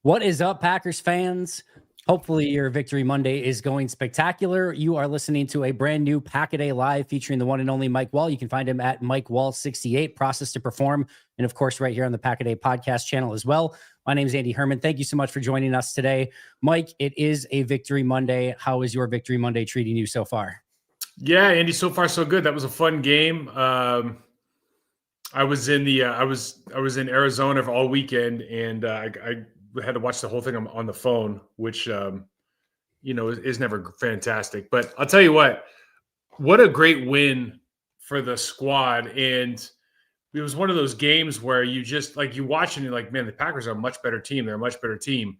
What is up, Packers fans? Hopefully your Victory Monday is going spectacular. You are listening to a brand new Pack-A-Day Live featuring the one and only Mike Wahle. You can find him at Mike Wahle 68, Process to Perform, and of course right here on the Pack-A-Day podcast channel as well. My name is Andy Herman. Thank you so much for joining us today. Mike, it is a Victory Monday. How is your Victory Monday treating you so far? Yeah, Andy, so far so good. That was a fun game. I was in Arizona for all weekend, and I had to watch the whole thing on the phone, which is never fantastic. But I'll tell you what a great win for the squad. And it was one of those games where you just you watch and you're like, man, the Packers are a much better team. They're a much better team.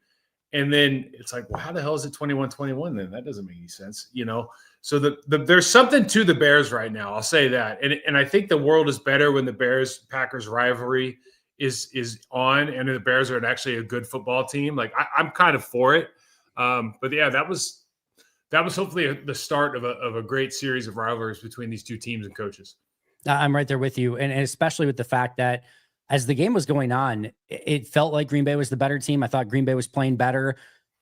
And then it's like, well, how the hell is it 21-21 then? That doesn't make any sense, So there's something to the Bears right now. I'll say that. And I think the world is better when the Bears-Packers rivalry is on and the Bears are actually a good football team. I'm kind of for it. But yeah, that was hopefully the start of a great series of rivalries between these two teams and coaches. I'm right there with you. And especially with the fact that as the game was going on, it felt like Green Bay was the better team. I thought Green Bay was playing better.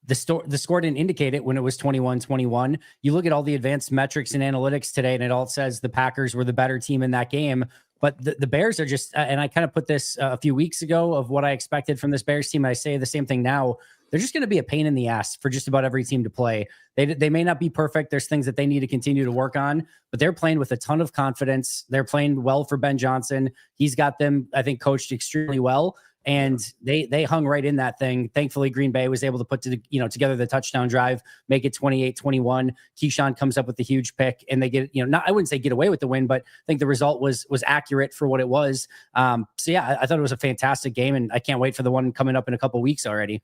The score didn't indicate it when it was 21-21. You look at all the advanced metrics and analytics today, and it all says the Packers were the better team in that game. But the Bears are just, and I kind of put this a few weeks ago of what I expected from this Bears team. I say the same thing now. They're just going to be a pain in the ass for just about every team to play. They may not be perfect. There's things that they need to continue to work on, but they're playing with a ton of confidence. They're playing well for Ben Johnson. He's got them, I think, coached extremely well. And they hung right in that thing. Thankfully, Green Bay was able to put together the touchdown drive, make it 28-21. Keyshawn comes up with the huge pick, and they get I wouldn't say get away with the win, but I think the result was accurate for what it was. So yeah, I thought it was a fantastic game, and I can't wait for the one coming up in a couple of weeks already.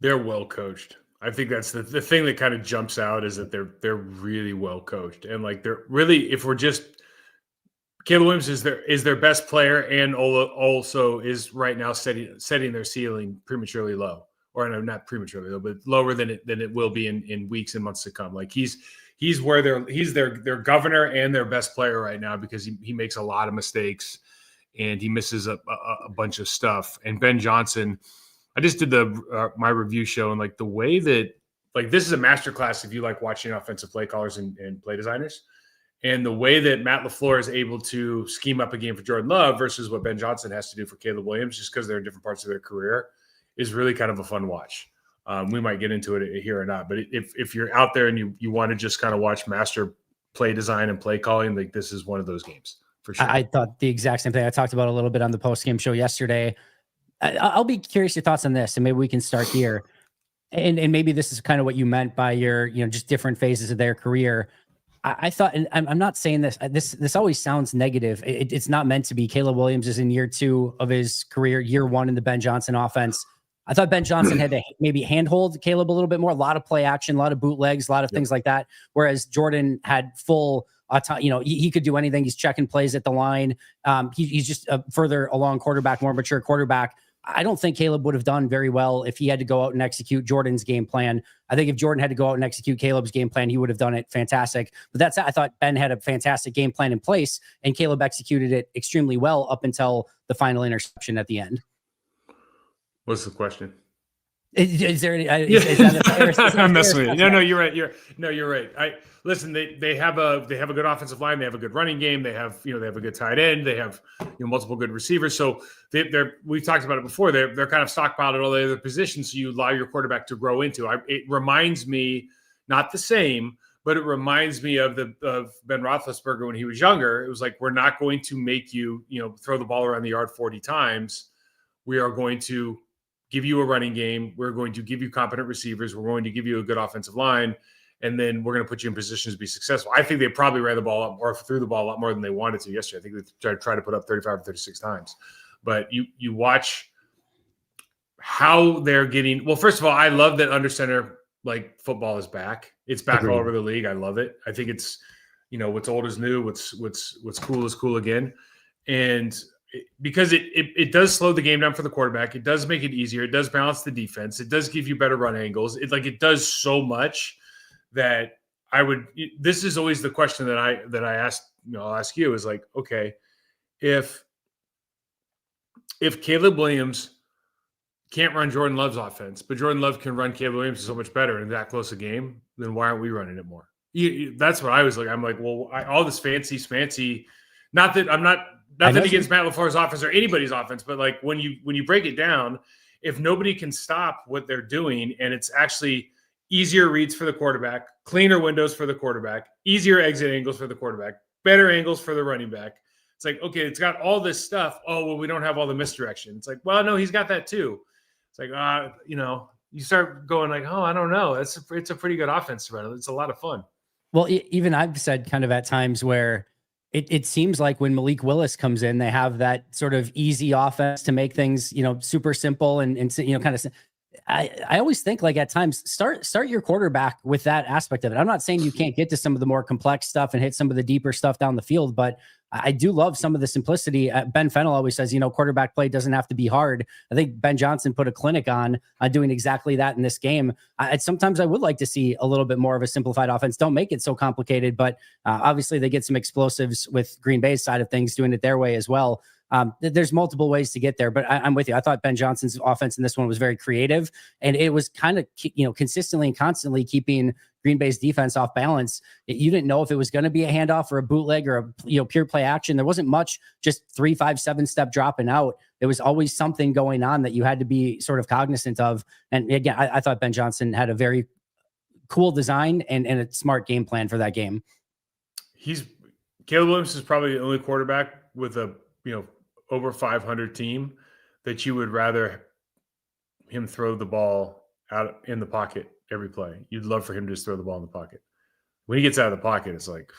They're well coached. I think that's the thing that kind of jumps out is that they're really well coached, and they're really, if we're just Caleb Williams is their best player, and also is right now setting their ceiling prematurely low, or no, not prematurely low, but lower than it will be in weeks and months to come. He's their governor and their best player right now because he makes a lot of mistakes and he misses a bunch of stuff. And Ben Johnson, I just did my review show, and the way that this is a masterclass if you like watching offensive play callers and play designers. And the way that Matt LaFleur is able to scheme up a game for Jordan Love versus what Ben Johnson has to do for Caleb Williams, just because they're in different parts of their career, is really kind of a fun watch. We might get into it here or not, but if you're out there and you want to just kind of watch master play design and play calling, this is one of those games for sure. I thought the exact same thing. I talked about a little bit on the post-game show yesterday. I'll be curious your thoughts on this, and maybe we can start here. And maybe this is kind of what you meant by your, just different phases of their career. I thought, and I'm not saying this, this always sounds negative. It's not meant to be. Caleb Williams is in year 2 of his career, year 1 in the Ben Johnson offense. I thought Ben Johnson had to maybe handhold Caleb a little bit more, a lot of play action, a lot of bootlegs, a lot of things like that. Whereas Jordan had full, he could do anything. He's checking plays at the line. He's just a further along quarterback, more mature quarterback. I don't think Caleb would have done very well if he had to go out and execute Jordan's game plan. I think if Jordan had to go out and execute Caleb's game plan, he would have done it fantastic. But I thought Ben had a fantastic game plan in place, and Caleb executed it extremely well up until the final interception at the end. What's the question? Is there any? Is that I'm messing with you. No, you're right. You're right. Listen. They have a good offensive line. They have a good running game. They have they have a good tight end. They have multiple good receivers. So we've talked about it before. They're kind of stockpiled at all the other positions. So you allow your quarterback to grow into. It reminds me, not the same, but it reminds me of Ben Roethlisberger when he was younger. It was we're not going to make you throw the ball around the yard 40 times. We are going to give you a running game. We're going to give you competent receivers. We're going to give you a good offensive line. And then we're going to put you in positions to be successful. I think they probably ran the ball up or threw the ball a lot more than they wanted to yesterday. I think they tried to put up 35 or 36 times. But you watch how they're getting – well, first of all, I love that under center, football is back. It's back all over the league. I love it. I think it's, what's old is new. What's cool is cool again. And – because it does slow the game down for the quarterback. It does make it easier. It does balance the defense. It does give you better run angles. It does so much that this is always the question that I ask, I'll ask you is okay, if Caleb Williams can't run Jordan Love's offense, but Jordan Love can run Caleb Williams so much better in that close a game, then why aren't we running it more? That's what I was like. I'm like, well, all this fancy. Not that I'm not nothing against Matt LaFleur's offense or anybody's offense, but like when you break it down, if nobody can stop what they're doing, and it's actually easier reads for the quarterback, cleaner windows for the quarterback, easier exit angles for the quarterback, better angles for the running back. It's like, okay, it's got all this stuff. Oh, well, we don't have all the misdirection. It's like, well, no, he's got that too. It's like, you start going like, oh, I don't know. It's a pretty good offense to run. It's a lot of fun. Well, even I've said kind of at times where it seems like when Malik Willis comes in, they have that sort of easy offense to make things, super simple and kind of. I always think like at times start your quarterback with that aspect of it. I'm not saying you can't get to some of the more complex stuff and hit some of the deeper stuff down the field, but I do love some of the simplicity. Ben Fennell always says, quarterback play doesn't have to be hard. I think Ben Johnson put a clinic on doing exactly that in this game. Sometimes I would like to see a little bit more of a simplified offense. Don't make it so complicated, but obviously they get some explosives with Green Bay's side of things, doing it their way as well. There's multiple ways to get there, but I'm with you. I thought Ben Johnson's offense in this one was very creative, and it was kind of, consistently and constantly keeping Green Bay's defense off balance. You didn't know if it was going to be a handoff or a bootleg or a pure play action. There wasn't much, just 3, 5, 7 step dropping out. There was always something going on that you had to be sort of cognizant of. And again, I thought Ben Johnson had a very cool design and a smart game plan for that game. Caleb Williams is probably the only quarterback with a, over 500 team that you would rather him throw the ball out in the pocket every play. You'd love for him to just throw the ball in the pocket. When he gets out of the pocket, it's like,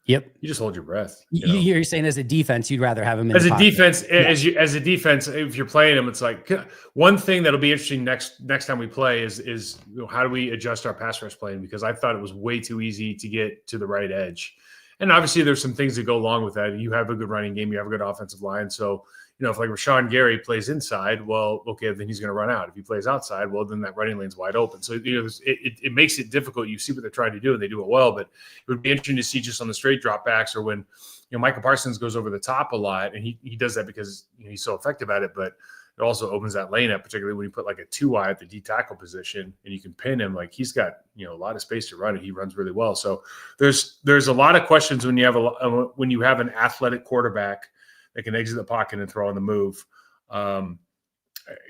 yep, you just hold your breath. You're saying as a defense, you'd rather have him in as the a pocket. Defense. Yeah. As a defense, if you're playing him, it's like one thing that'll be interesting next time we play is how do we adjust our pass rush playing? Because I thought it was way too easy to get to the right edge. And obviously there's some things that go along with that. You have a good running game, you have a good offensive line. So, if like Rashawn Gary plays inside, well, okay, then he's going to run out. If he plays outside, well, then that running lane's wide open. So, it makes it difficult. You see what they're trying to do, and they do it well. But it would be interesting to see just on the straight drop backs, or when, Micah Parsons goes over the top a lot, and he does that because he's so effective at it. But it also opens that lane up, particularly when you put like a 2-eye at the D tackle position and you can pin him. Like he's got, a lot of space to run, and he runs really well. So there's a lot of questions when you have an athletic quarterback that can exit the pocket and throw on the move.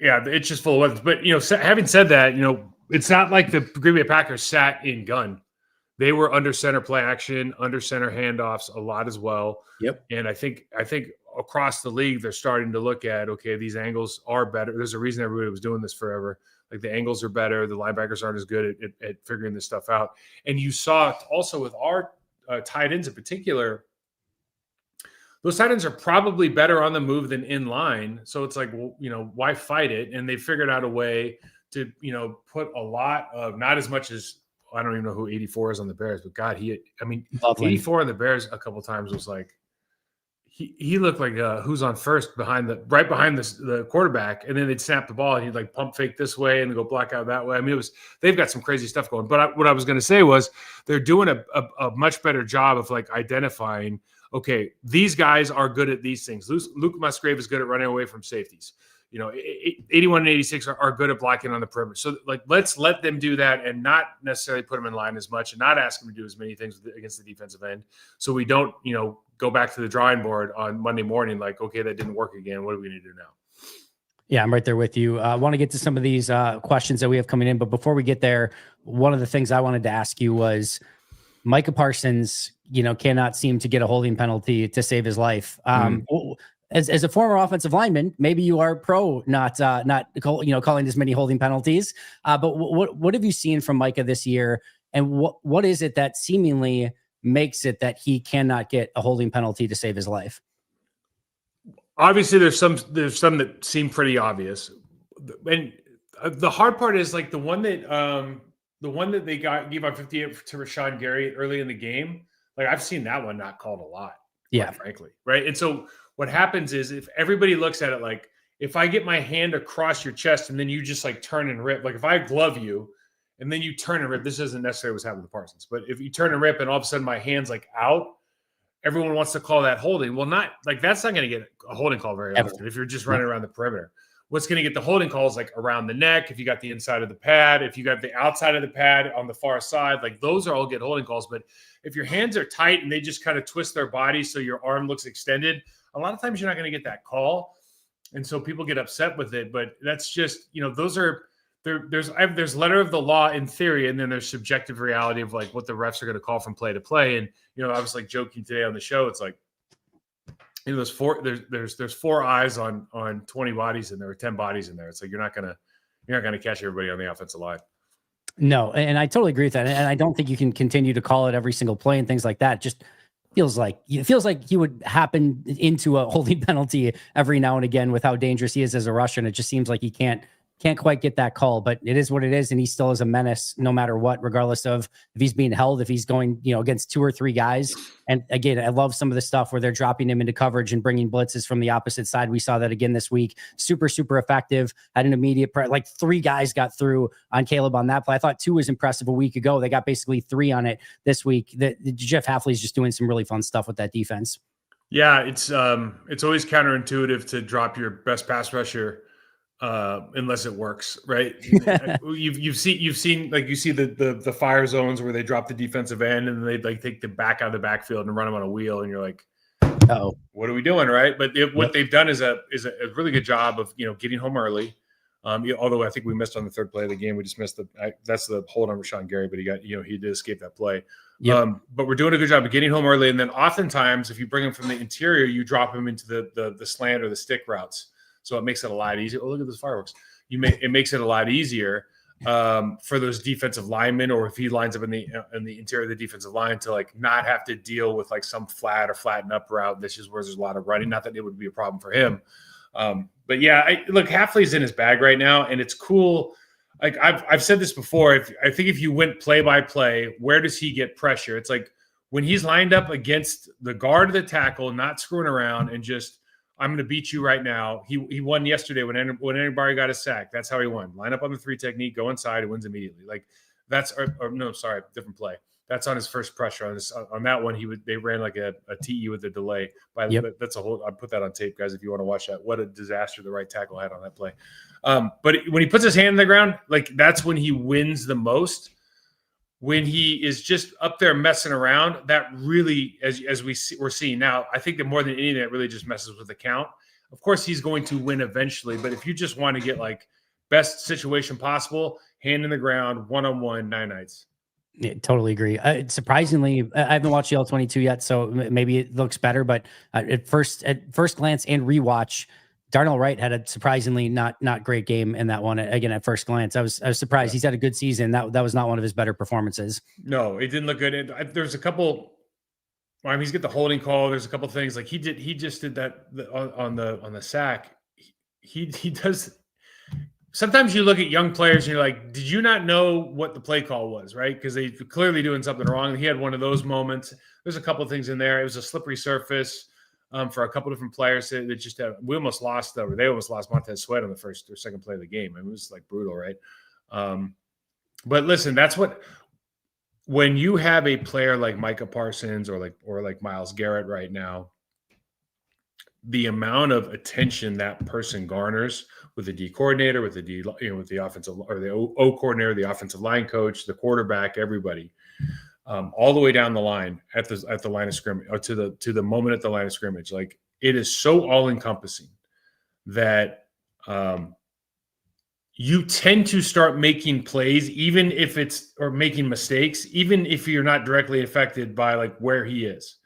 It's just full of weapons. But, having said that, it's not like the Green Bay Packers sat in gun. They were under center play action, under center handoffs a lot as well. Yep. And I think across the league, they're starting to look at, okay, these angles are better. There's a reason everybody was doing this forever. Like the angles are better. The linebackers aren't as good at figuring this stuff out. And you saw also with our tight ends in particular, those tight ends are probably better on the move than in line. So it's like, well, why fight it? And they figured out a way to, put a lot of, not as much as, I don't even know who 84 is on the Bears, but God, 84 on the Bears a couple of times was like, he looked like who's on first right behind the quarterback, and then they'd snap the ball and he'd like pump fake this way and go block out that way. I mean, they've got some crazy stuff going. But what I was going to say was they're doing a much better job of like identifying, okay, these guys are good at these things. Luke Musgrave is good at running away from safeties. 81 and 86 are good at blocking on the perimeter. So like, let's let them do that and not necessarily put them in line as much and not ask them to do as many things against the defensive end. So we don't, go back to the drawing board on Monday morning. Like, okay, that didn't work again. What do we need to do now? Yeah, I'm right there with you. I want to get to some of these questions that we have coming in. But before we get there, one of the things I wanted to ask you was Micah Parsons, cannot seem to get a holding penalty to save his life. As a former offensive lineman, maybe you are pro not calling as many holding penalties. But what have you seen from Micah this year, and what is it that seemingly makes it that he cannot get a holding penalty to save his life? Obviously, there's some that seem pretty obvious, and the hard part is like the one that they gave on 58 to Rashawn Gary early in the game. Like I've seen that one not called a lot. Yeah, frankly, right. And so what happens is if everybody looks at it like, if I get my hand across your chest and then you just like turn and rip, like if I glove you and then you turn and rip, this isn't necessarily what's happening with Parsons, but if you turn and rip and all of a sudden my hand's like out, everyone wants to call that holding. Well, not like that's not going to get a holding call very often if you're just running around the perimeter. what's going to get the holding calls, like around the neck, if you got the inside of the pad, if you got the outside of the pad on the far side, like those are all get holding calls. But if your hands are tight and they just kind of twist their body so your arm looks extended, a lot of times you're not going to get that call. And so people get upset with it. But that's just, those are there's letter of the law in theory, and then there's subjective reality of like what the refs are going to call from play to play. And I was like joking today on the show, it's like, there's 4 eyes on 20 bodies in there, or 10 bodies in there. It's like you're not gonna catch everybody on the offensive line. No, and I totally agree with that. And I don't think you can continue to call it every single play and things like that. Just feels like he would happen into a holding penalty every now and again with how dangerous he is as a rusher. And it just seems like he can't quite get that call, but it is what it is. And he still is a menace no matter what, regardless of if he's being held, if he's going, against 2 or 3 guys. And again, I love some of the stuff where they're dropping him into coverage and bringing blitzes from the opposite side. We saw that again this week. Super, super effective. Had an immediate, like 3 guys got through on Caleb on that play. I thought 2 was impressive a week ago. They got basically 3 on it this week. Jeff Hafley's just doing some really fun stuff with that defense. Yeah, it's always counterintuitive to drop your best pass rusher unless it works, right? you've seen like you see the fire zones where they drop the defensive end and they like take the back out of the backfield and run them on a wheel, and you're like, oh, what are we doing, right? But what they've done is a really good job of getting home early. Although I think we missed on the 3rd play of the game, we just missed that's the hold on Rashawn Gary, but he did escape that play. Yep. But we're doing a good job of getting home early, and then oftentimes if you bring him from the interior, you drop him into the slant or the stick routes. So it makes it a lot easier. Oh, look at those fireworks. It makes it a lot easier for those defensive linemen, or if he lines up in the interior of the defensive line, to like not have to deal with like some flat or flatten up route. This is where there's a lot of running. Not that it would be a problem for him. But yeah, look, Hafley's in his bag right now, and it's cool. Like I've said this before. I think if you went play by play, where does he get pressure? It's like when he's lined up against the guard of the tackle, not screwing around, and just, I'm going to beat you right now. He won yesterday when anybody got a sack. That's how he won. Line up on the 3 technique, go inside, and wins immediately. Like that's different play. That's on his first pressure. On that one, they ran like a TE with a delay. That's a whole. I put that on tape, guys, if you want to watch that. What a disaster the right tackle had on that play. But when he puts his hand in the ground, like that's when he wins the most. When he is just up there messing around, that really, as we're seeing now, I think that more than anything, that really just messes with the count. Of course, he's going to win eventually, but if you just want to get like best situation possible, hand in the ground, 1-on-1, 9 nights. Yeah, totally agree. Surprisingly, I haven't watched the L22 yet, so maybe it looks better. But at first glance and rewatch, Darnell Wright had a surprisingly not great game in that one. Again, at first glance, I was surprised. Yeah. He's had a good season. That was not one of his better performances. No, it didn't look good. There's a couple. I mean, he's got the holding call. There's a couple things like he just did that on the sack. He does. Sometimes you look at young players and you're like, did you not know what the play call was, right? Because they're clearly doing something wrong. He had one of those moments. There's a couple of things in there. It was a slippery surface. For a couple different players that just we almost lost, or they almost lost Montez Sweat on the first or second play of the game. I mean, it was like brutal, right? But listen, that's when you have a player like Micah Parsons or like Myles Garrett right now, the amount of attention that person garners with the D coordinator, with the offensive or the O coordinator, the offensive line coach, the quarterback, everybody. All the way down the line at the line of scrimmage, or to the moment at the line of scrimmage. Like it is so all encompassing that you tend to start making plays, even if or making mistakes, even if you're not directly affected by like where he is.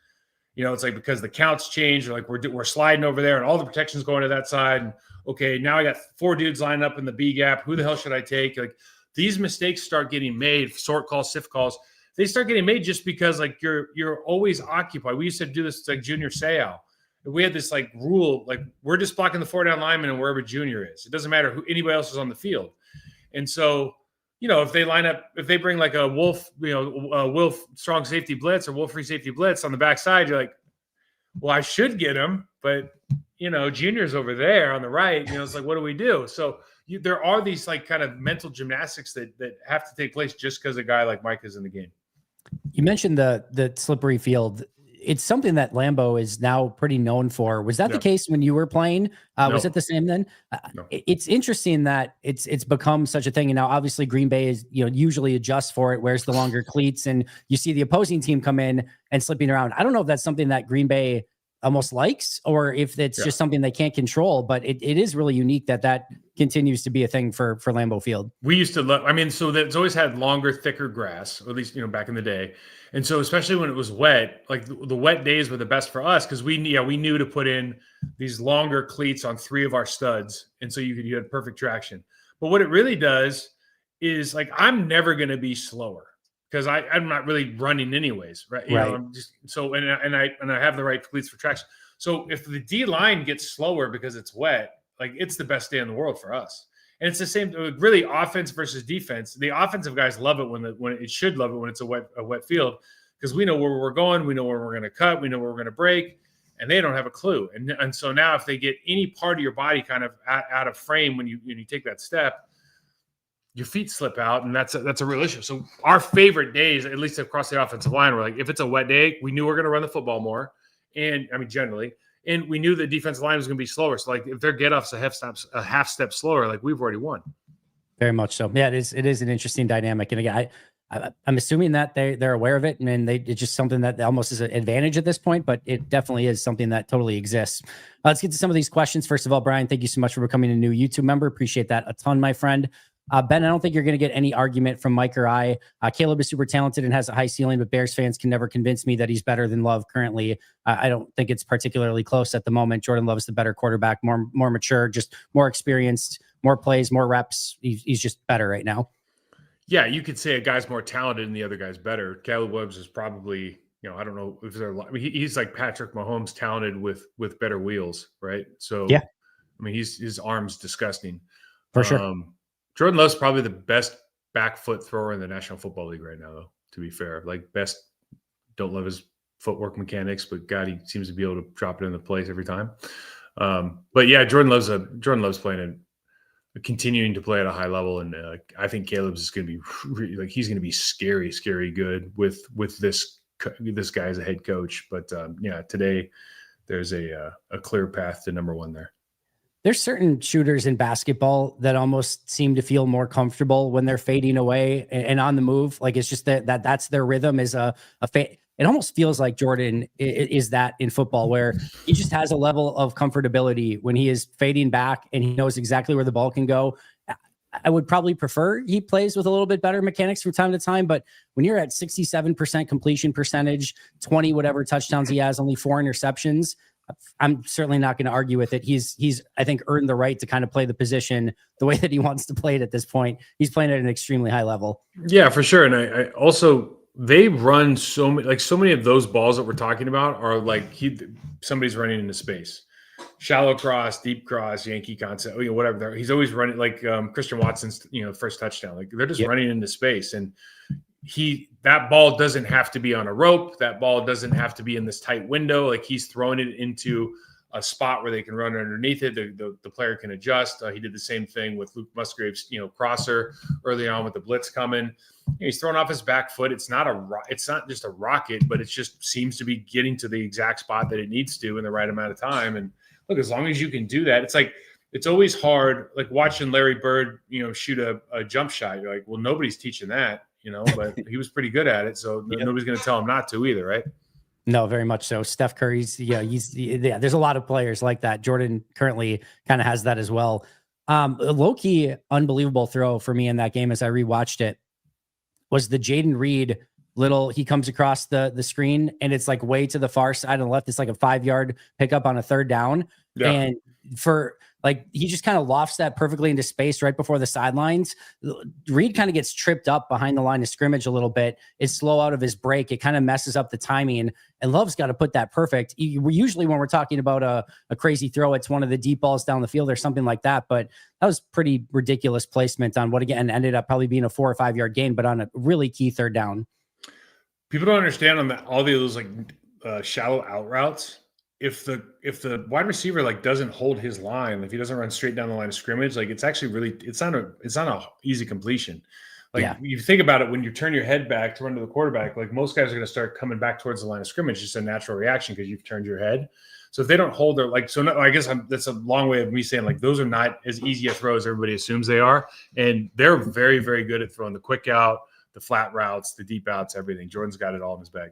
It's like because the counts change, or like we're sliding over there and all the protection's going to that side. And okay, now I got 4 dudes lined up in the B gap. Who the hell should I take? Like these mistakes start getting made, sort calls, sift calls. They start getting made just because like you're always occupied. We used to do this like Junior Seau. We had this like rule, like we're just blocking the 4-down lineman and wherever Junior is. It doesn't matter who anybody else is on the field. And so, if they line up, if they bring like a Wolf, Wolf strong safety blitz or Wolf free safety blitz on the backside, you're like, well, I should get him, but Junior's over there on the right. It's like, what do we do? So there are these like kind of mental gymnastics that have to take place just because a guy like Mike is in the game. You mentioned the slippery field. it's something that Lambeau is now pretty known for. Was that the case when you were playing? No. Was it the same then? No. It's interesting that it's become such a thing. And now obviously Green Bay is, usually adjusts for it, wears the longer cleats, and you see the opposing team come in and slipping around. I don't know if that's something that Green Bay almost likes, or if it's just something they can't control, but it is really unique that continues to be a thing for Lambeau Field. We used to love, so that's always had longer, thicker grass, or at least, back in the day. And so, especially when it was wet, like the wet days were the best for us, because we knew to put in these longer cleats on 3 of our studs. And so you had perfect traction. But what it really does is, like, I'm never going to be slower, because I'm not really running anyways, right? I'm just and I have the right cleats for traction. So if the D line gets slower because it's wet, like, it's the best day in the world for us. And it's the same, really, offense versus defense. The offensive guys love it when it should love it when it's a wet field, because we know where we're going, we know where we're going to cut, we know where we're going to break, and they don't have a clue. And so now, if they get any part of your body kind of out of frame when you take that step, your feet slip out, and that's a real issue. So our favorite days, at least across the offensive line, were like, if it's a wet day, we knew we're going to run the football more, and generally, and we knew the defensive line was going to be slower. So, like, if their get off's a half step slower, like, we've already won. Very much so. Yeah, it is an interesting dynamic, and again, I'm assuming that they're aware of it, and it's just something that almost is an advantage at this point, but it definitely is something that totally exists. Let's get to some of these questions. First of all, Brian, thank you so much for becoming a new YouTube member. Appreciate that a ton, my friend. Ben, I don't think you're going to get any argument from Mike or I. Caleb is super talented and has a high ceiling, but Bears fans can never convince me that he's better than Love currently. I don't think it's particularly close at the moment. Jordan Love's the better quarterback, more mature, just more experienced, more plays, more reps. He's just better right now. Yeah, you could say a guy's more talented and the other guy's better. Caleb Williams is probably, I don't know if he's like Patrick Mahomes, talented with better wheels, right? So, yeah, his arm's disgusting. For sure. Jordan Love's probably the best back foot thrower in the National Football League right now, though, to be fair. Like, don't love his footwork mechanics, but God, he seems to be able to drop it into place every time. But yeah, Jordan Love's playing continuing to play at a high level, and I think Caleb's is going to be he's going to be scary good with this guy as a head coach. But today there's a clear path to number 1 there. There's certain shooters in basketball that almost seem to feel more comfortable when they're fading away and on the move. Like, it's just that's their rhythm is a fade. It almost feels like Jordan is that in football, where he just has a level of comfortability when he is fading back and he knows exactly where the ball can go. I would probably prefer he plays with a little bit better mechanics from time to time, but when you're at 67% completion percentage, 20 whatever touchdowns he has, only 4 interceptions, I'm certainly not going to argue with it. He's I think earned the right to kind of play the position the way that he wants to play it at this point. He's playing at an extremely high level. Yeah, for sure. And I also, they run so many of those balls that we're talking about are like somebody's running into space. Shallow cross, deep cross, Yankee concept, whatever. He's always running, like Christian Watson's first touchdown. Like, they're just running into space, and that ball doesn't have to be on a rope. That ball doesn't have to be in this tight window. Like, he's throwing it into a spot where they can run underneath it. The player can adjust. He did the same thing with Luke Musgrave's, crosser early on with the blitz coming. He's throwing off his back foot. It's not just a rocket, but it just seems to be getting to the exact spot that it needs to in the right amount of time. And look, as long as you can do that, it's always hard. Like, watching Larry Bird, shoot a jump shot. You're like, well, nobody's teaching that. But he was pretty good at it, so nobody's going to tell him not to either, right? No, very much so. Steph Curry's, there's a lot of players like that. Jordan currently kind of has that as well. Low-key unbelievable throw for me in that game as I rewatched it was the Jaden Reed he comes across the screen, and it's like way to the far side on the left. It's like a 5-yard pickup on a 3rd down. Yeah. And he just kind of lofts that perfectly into space right before the sidelines. Reed kind of gets tripped up behind the line of scrimmage a little bit. It's slow out of his break. It kind of messes up the timing, and Love's got to put that perfect. Usually when we're talking about a crazy throw, it's one of the deep balls down the field or something like that. But that was pretty ridiculous placement on what, again, ended up probably being a 4 or 5 yard gain, but on a really key 3rd down. People don't understand on all those shallow out routes. If the wide receiver doesn't hold his line, if he doesn't run straight down the line of scrimmage, it's actually it's not a easy completion. Like Yeah. you think about it, when you turn your head back to run to the quarterback, like most guys are going to start coming back towards the line of scrimmage, just a natural reaction because you've turned your head. So if they don't hold their I guess that's a long way of me saying like those are not as easy a throws as everybody assumes they are, and they're very, very good at throwing the quick out, the flat routes, the deep outs, everything. Jordan's got it all in his bag.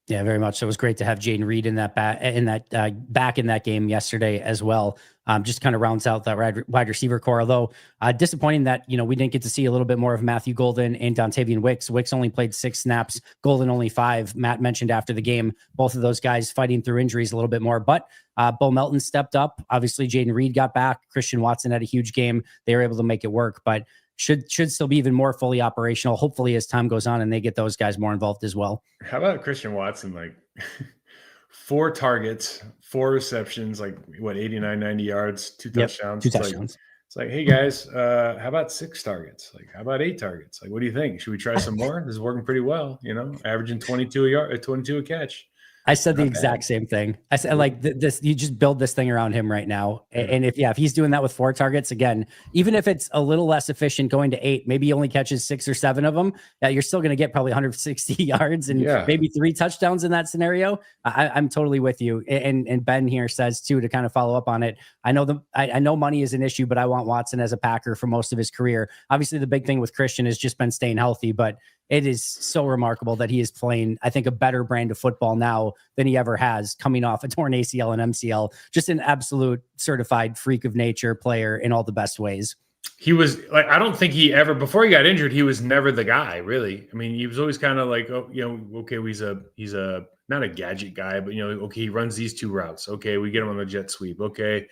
Yeah, very much. So it was great to have Jaden Reed in that back in that game yesterday as well. Just kind of rounds out that wide receiver core. Although disappointing that we didn't get to see a little bit more of Matthew Golden and Dontavian Wicks. Wicks only played 6 snaps, Golden only 5. Matt mentioned after the game, both of those guys fighting through injuries a little bit more. But Bo Melton stepped up. Obviously, Jaden Reed got back. Christian Watson had a huge game. They were able to make it work, but should still be even more fully operational, hopefully, as time goes on and they get those guys more involved as well. How about Christian Watson? Like 4 targets, 4 receptions, like 89, 90 yards, 2 touchdowns. 2 touchdowns. It's like, hey guys, how about 6 targets? Like, how about 8 targets? Like, what do you think? Should we try some more? This is working pretty well, averaging 22 a catch. I said the exact same thing. I said, like, this, you just build this thing around him right now. And if he's doing that with 4 targets, again, even if it's a little less efficient going to 8, maybe he only catches 6 or 7 of them, you're still going to get probably 160 yards and maybe 3 touchdowns in that scenario. I'm totally with you. And Ben here says too, to kind of follow up on it. I know money is an issue, but I want Watson as a Packer for most of his career. Obviously the big thing with Christian has just been staying healthy, but it is so remarkable that he is playing, I think, a better brand of football now than he ever has, coming off a torn ACL and MCL. Just an absolute certified freak of nature player in all the best ways. He was like, I don't think he ever, before he got injured, he was never the guy, really. I mean, he was always kind of like, okay, he's a not a gadget guy, but okay, he runs these 2 routes. Okay, we get him on the jet sweep. Okay,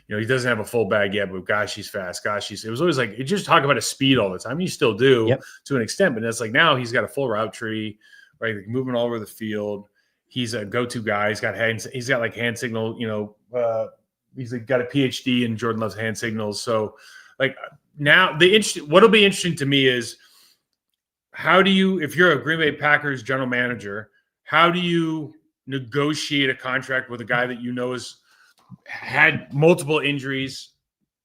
he doesn't have a full bag yet, but gosh, he's fast. Gosh, it was always like, it just talk about his speed all the time. You still do to an extent, but it's like now he's got a full route tree, right? Like moving all over the field. He's a go-to guy. He's got like hand signal. He's like got a PhD and Jordan loves hand signals. So like now what'll be interesting to me is how do you, if you're a Green Bay Packers general manager, how do you negotiate a contract with a guy that has had multiple injuries,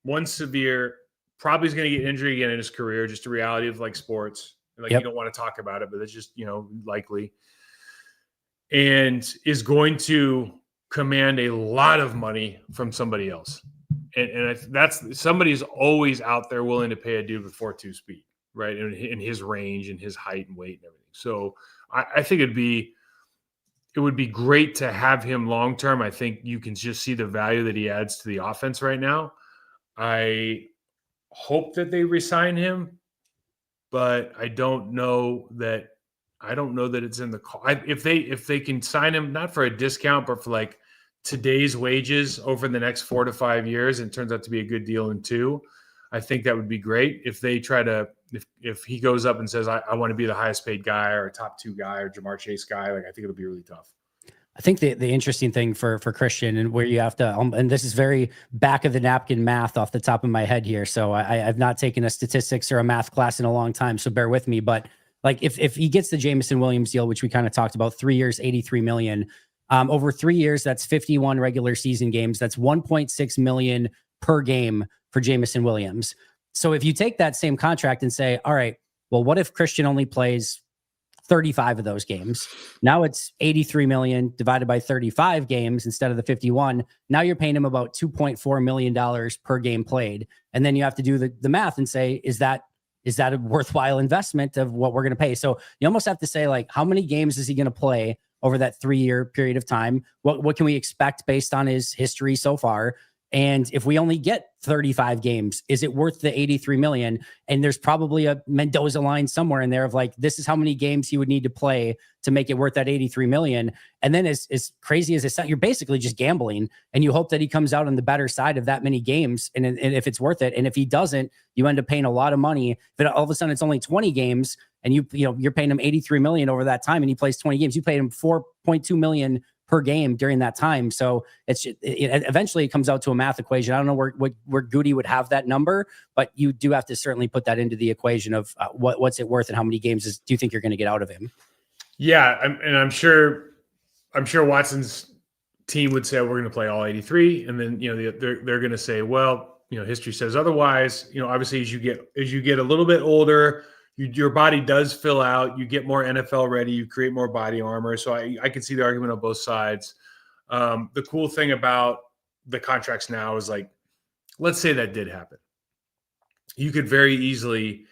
one severe, probably is going to get injured again in his career, just a reality of like sports. Like you don't want to talk about it, but it's just, likely. And is going to command a lot of money from somebody else. And that's somebody's always out there willing to pay a dude with 4.2 speed, right? In his range and his height and weight and everything. So I think it would be great to have him long term. I think you can just see the value that he adds to the offense right now. I hope that they resign him, but I don't know that it's in the call. If they can sign him, not for a discount, but for like today's wages over the next 4 to 5 years, and it turns out to be a good deal in 2, I think that would be great. If they try to, if he goes up and says, I want to be the highest paid guy or a top 2 guy or Jamar Chase guy, like I think it'll be really tough. I think the interesting thing for Christian, and where you have to, and this is very back of the napkin math off the top of my head here. So I've not taken a statistics or a math class in a long time, so bear with me. But like if he gets the Jameson Williams deal, which we kind of talked about, 3 years, $83 million, over 3 years, that's 51 regular season games. That's $1.6 million per game for Jameson Williams. So if you take that same contract and say, all right, well, what if Christian only plays 35 of those games? Now it's 83 million divided by 35 games instead of the 51. Now you're paying him about $2.4 million per game played. And then you have to do the math and say, is that a worthwhile investment of what we're going to pay? So you almost have to say, like, how many games is he going to play over that 3-year period of time? What can we expect based on his history so far? And if we only get 35 games, is it worth the 83 million? And there's probably a Mendoza line somewhere in there of like, this is how many games he would need to play to make it worth that 83 million. And then as crazy as it sounds, you're basically just gambling, and you hope that he comes out on the better side of that many games. And if it's worth it, and if he doesn't, you end up paying a lot of money. But all of a sudden it's only 20 games and you're paying him 83 million over that time, and he plays 20 games. You paid him 4.2 million per game during that time. So eventually it comes out to a math equation. I don't know where Goody would have that number, but you do have to certainly put that into the equation of what's it worth and how many games do you think you're going to get out of him? Yeah. I'm sure Watson's team would say, we're going to play all 83. And then, they're going to say, well, history says otherwise. Obviously as you get a little bit older, your body does fill out. You get more NFL ready. You create more body armor. So I can see the argument on both sides. The cool thing about the contracts now is like, let's say that did happen. You could very easily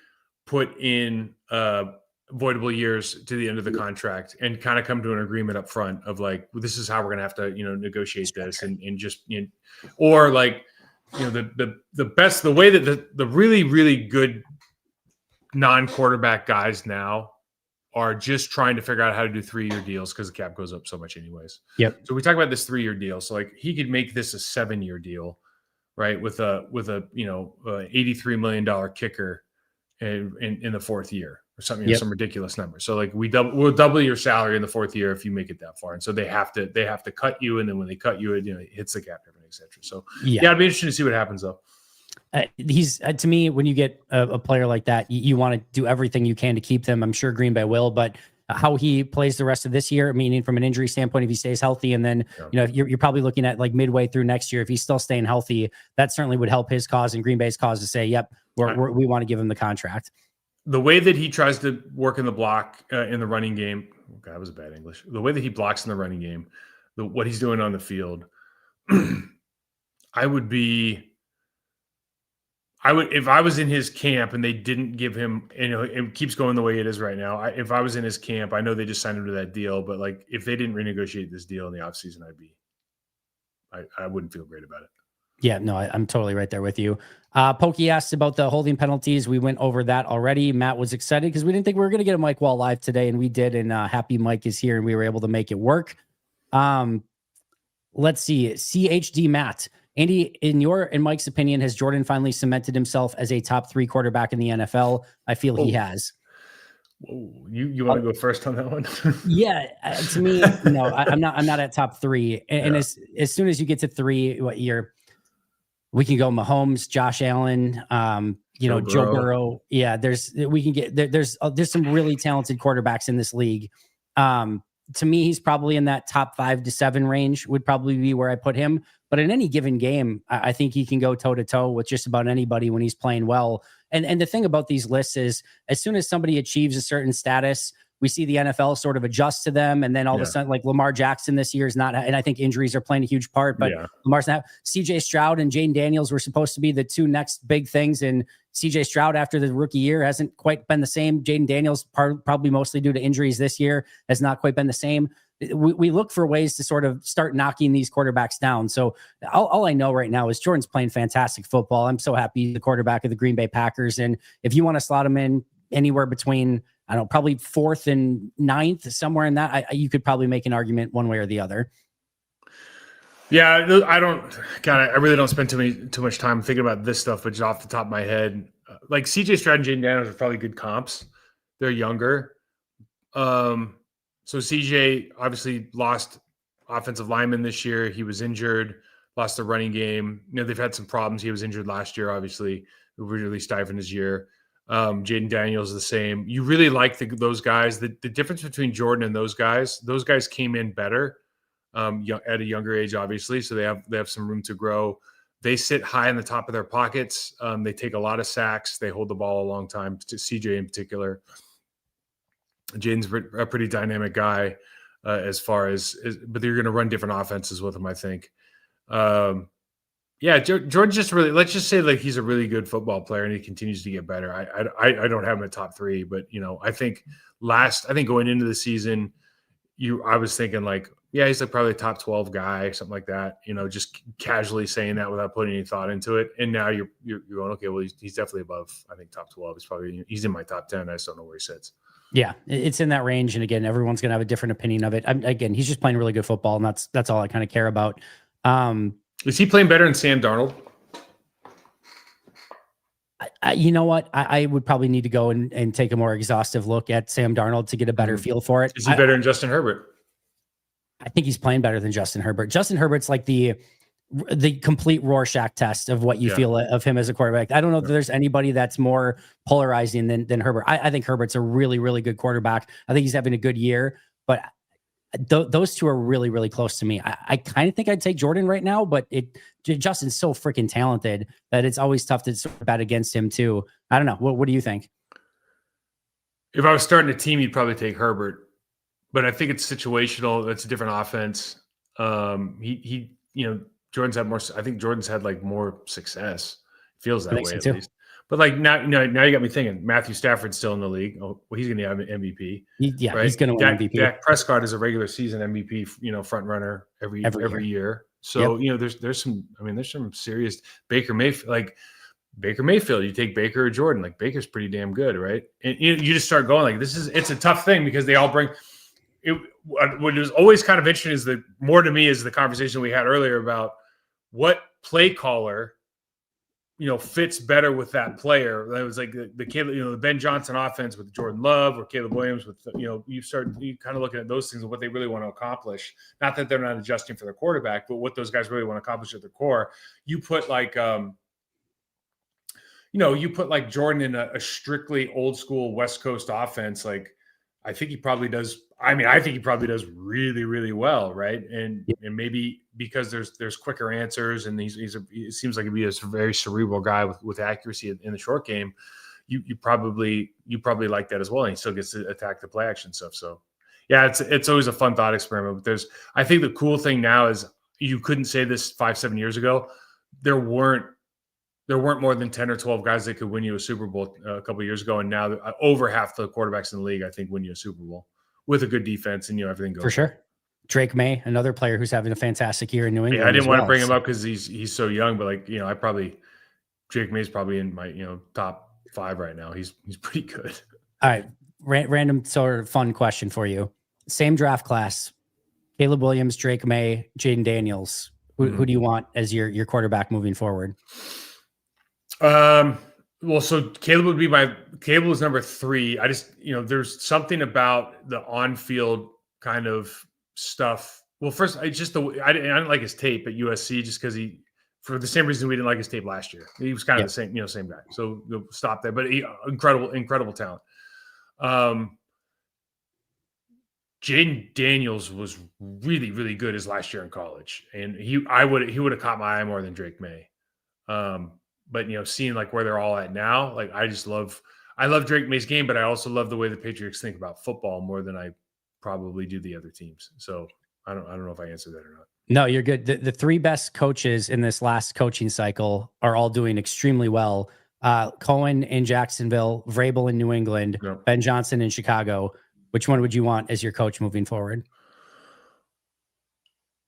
put in voidable years to the end of the contract and kind of come to an agreement up front of like, well, this is how we're going to have to, negotiate this and just, or like, the way that the really, really good non-quarterback guys now are just trying to figure out how to do 3-year deals because the cap goes up so much anyways. Yep. So we talk about this 3-year deal. So like he could make this a 7-year deal, right? With a $83 million kicker in the fourth year or something, some ridiculous number. So like we'll double your salary in the fourth year if you make it that far. And so they have to cut you. And then when they cut you, it hits the cap, et cetera. So it'd be interesting to see what happens though. He's to me, when you get a player like that, you want to do everything you can to keep them. I'm sure Green Bay will, but how he plays the rest of this year, meaning from an injury standpoint, if he stays healthy, and then you're probably looking at like midway through next year, if he's still staying healthy, that certainly would help his cause and Green Bay's cause to say, yep, we want to give him the contract. The way that he tries to work in the block in the running game, that was bad English. The way that he blocks in the running game, what he's doing on the field, if I was in his camp and they didn't give him, it keeps going the way it is right now. If I was in his camp, I know they just signed him to that deal, but like if they didn't renegotiate this deal in the offseason, I wouldn't feel great about it. Yeah, no, I'm totally right there with you. Pokey asked about the holding penalties. We went over that already. Matt was excited because we didn't think we were going to get a Mike Wahle live today, and we did. And happy Mike is here, and we were able to make it work. Let's see. CHD Matt. Andy, in Mike's opinion, has Jordan finally cemented himself as a top 3 quarterback in the NFL? I feel he has. Whoa, you want to go first on that one? Yeah, to me, no, I'm not at top 3. And as soon as you get to 3, we can go Mahomes, Josh Allen, Joe Burrow. Yeah, there's some really talented quarterbacks in this league. To me, he's probably in that top 5 to 7 range would probably be where I put him. But in any given game, I think he can go toe to toe with just about anybody when he's playing well. And the thing about these lists is as soon as somebody achieves a certain status, we see the NFL sort of adjust to them. And then all of a sudden, like Lamar Jackson this year is not, and I think injuries are playing a huge part, but Lamar's not. CJ Stroud and Jaden Daniels were supposed to be the 2 next big things. And CJ Stroud after the rookie year hasn't quite been the same. Jaden Daniels probably mostly due to injuries this year has not quite been the same. We look for ways to sort of start knocking these quarterbacks down. So all I know right now is Jordan's playing fantastic football. I'm so happy he's the quarterback of the Green Bay Packers. And if you want to slot him in anywhere between, I don't know, probably 4th and 9th, somewhere in that, you could probably make an argument one way or the other. Yeah, I really don't spend too much time thinking about this stuff, but just off the top of my head, like CJ Stroud and Jaden Daniels are probably good comps. They're younger. So CJ obviously lost offensive lineman this year. He was injured, lost the running game. They've had some problems. He was injured last year, obviously. It really stifled his year. Jaden Daniels is the same. You really like those guys. The difference between Jordan and those guys came in better at a younger age, obviously. So they have some room to grow. They sit high in the top of their pockets. They take a lot of sacks. They hold the ball a long time, to CJ in particular. Jaden's a pretty dynamic guy as far as but they're going to run different offenses with him, I think. Jordan's just really, let's just say like he's a really good football player and he continues to get better. I don't have him at top 3, but I think going into the season, I was thinking like, he's like probably a top 12 guy, something like that, just casually saying that without putting any thought into it. And now you're going, okay, well, he's definitely above, I think top 12 he's in my top 10. I just don't know where he sits. Yeah, it's in that range. And again, everyone's going to have a different opinion of it. Again, he's just playing really good football, and that's all I kind of care about. Is he playing better than Sam Darnold? You know what? I would probably need to go and take a more exhaustive look at Sam Darnold to get a better feel for it. Is he better than Justin Herbert? I think he's playing better than Justin Herbert. Justin Herbert's like the complete Rorschach test of what you feel of him as a quarterback. I don't know if there's anybody that's more polarizing than Herbert. I think Herbert's a really, really good quarterback. I think he's having a good year, but those two are really, really close to me. I kind of think I'd take Jordan right now, but Justin's so freaking talented that it's always tough to sort of bet against him too. I don't know. What do you think? If I was starting a team, you'd probably take Herbert, but I think it's situational. It's a different offense. Jordan's had more. I think Jordan's had like more success. Feels I that think way so at too. least. But like now you got me thinking. Matthew Stafford's still in the league. Oh, well, he's going to have an MVP, right? He's going to win MVP Dak Prescott is a regular season MVP, front runner every year. So there's some serious Baker Mayfield. You take Baker or Jordan. Like Baker's pretty damn good, right? And you just start going like it's a tough thing because they all bring. What was always kind of interesting is the conversation we had earlier about what play caller, fits better with that player. That was like the Ben Johnson offense with Jordan Love or Caleb Williams with, you kind of looking at those things and what they really want to accomplish. Not that they're not adjusting for their quarterback, but what those guys really want to accomplish at their core. You put like Jordan in a strictly old school West Coast offense. Like I think he probably does. I think he probably does really, really well, right? And maybe because there's quicker answers, and it seems like he'd be a very cerebral guy with accuracy in the short game. You probably like that as well, and he still gets to attack the play action stuff. So yeah, it's always a fun thought experiment. But I think the cool thing now is you couldn't say this 5-7 years ago. There weren't more than 10 or 12 guys that could win you a Super Bowl a couple of years ago, and now over half the quarterbacks in the league, I think, win you a Super Bowl with a good defense, and everything goes for sure. Drake May, another player who's having a fantastic year in New England. Yeah, I didn't want to bring him up because he's so young, but Drake May's probably in my top 5 right now. He's pretty good. All right, random sort of fun question for you. Same draft class: Caleb Williams, Drake May, Jaden Daniels. Who do you want as your quarterback moving forward? Well, so Caleb was number 3. I just, there's something about the on-field kind of stuff. Well, first, I didn't like his tape at USC just because for the same reason we didn't like his tape last year. He was kind of the same guy. So stop there. But incredible talent. Jaden Daniels was really, really good his last year in college, and he would have caught my eye more than Drake May. But seeing like where they're all at now, like I love Drake May's game, but I also love the way the Patriots think about football more than I probably do the other teams. So I don't know if I answered that or not. No, you're good. The 3 best coaches in this last coaching cycle are all doing extremely well. Cohen in Jacksonville, Vrabel in New England, Ben Johnson in Chicago. Which one would you want as your coach moving forward?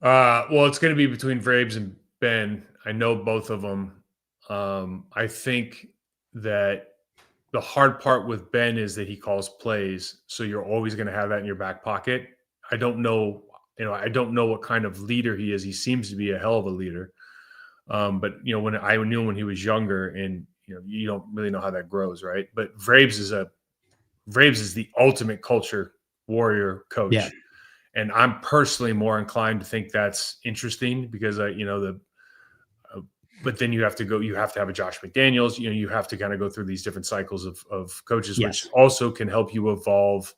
Well, it's going to be between Vrabes and Ben. I know both of them. I think that the hard part with Ben is that he calls plays, so you're always going to have that in your back pocket. I don't know what kind of leader he is. He seems to be a hell of a leader. But when I knew him when he was younger, and you don't really know how that grows, right? But Vrabes is the ultimate culture warrior coach. Yeah. And I'm personally more inclined to think that's interesting because but then you have to have a Josh McDaniels, you have to kind of go through these different cycles of coaches, which also can help you evolve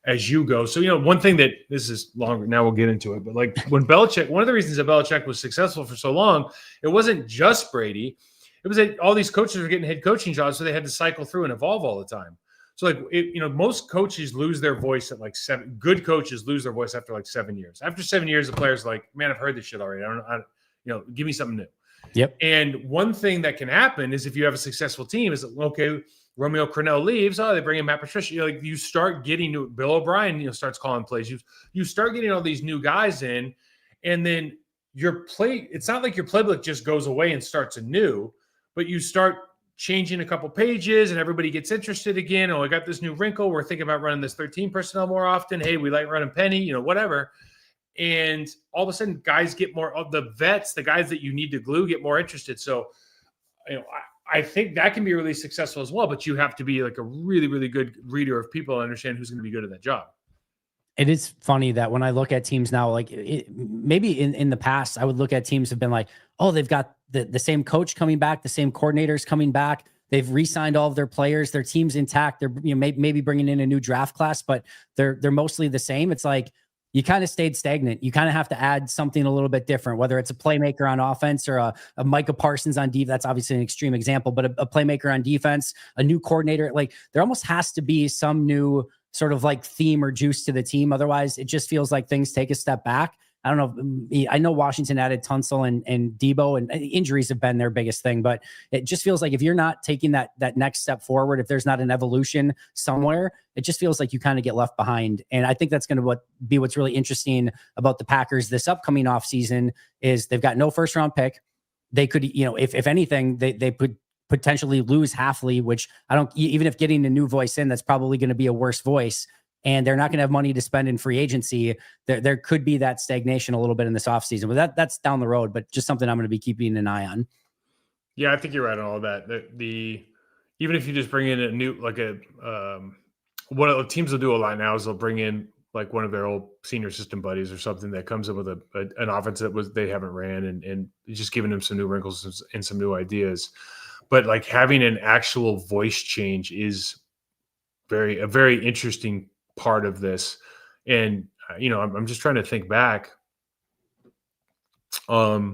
as you go. So, one thing that this is longer, now we'll get into it, but like when Belichick, one of the reasons that Belichick was successful for so long, it wasn't just Brady. It was that all these coaches were getting head coaching jobs, so they had to cycle through and evolve all the time. So most coaches lose their voice at like 7. Good coaches lose their voice after like 7 years. After 7 years, the player's like, man, I've heard this shit already. Give me something new. Yep. And one thing that can happen is if you have a successful team is, okay, Romeo Crennel leaves. Oh, they bring in Matt Patricia. You start getting Bill O'Brien, starts calling plays. You start getting all these new guys in, and then it's not like your playbook just goes away and starts anew, but you start changing a couple pages and everybody gets interested again. Oh, I got this new wrinkle. We're thinking about running this 13 personnel more often. Hey, we like running penny, whatever. And all of a sudden guys get more of the vets, the guys that you need to glue, get more interested. So, I think that can be really successful as well, but you have to be like a really, really good reader of people and understand who's going to be good at that job. It is funny that when I look at teams now, like maybe in the past, I would look at teams have been like, oh, they've got the same coach coming back, the same coordinators coming back. They've re-signed all of their players, their team's intact. They're maybe bringing in a new draft class, but they're mostly the same. It's like you kind of stayed stagnant. You kind of have to add something a little bit different, whether it's a playmaker on offense or a Micah Parsons on defense. That's obviously an extreme example, but a playmaker on defense, a new coordinator. Like, there almost has to be some new sort of like theme or juice to the team. Otherwise, it just feels like things take a step back. I don't know. I know Washington added Tunsil and Debo, and injuries have been their biggest thing, but it just feels like if you're not taking that next step forward, if there's not an evolution somewhere, it just feels like you kind of get left behind. And I think that's going to be what's really interesting about the Packers this upcoming offseason is they've got no first round pick. They could, if anything, they could potentially lose Halfley, which even if getting a new voice in, that's probably going to be a worse voice. And they're not going to have money to spend in free agency. There could be that stagnation a little bit in this offseason, but that's down the road, but just something I'm going to be keeping an eye on. Yeah, I think you're right on all that. Even if you just bring in a new, what teams will do a lot now is they'll bring in like one of their old senior system buddies or something that comes up with an offense that they haven't ran and just giving them some new wrinkles and some new ideas. But like having an actual voice change is a very interesting part of this. And I'm just trying to think back like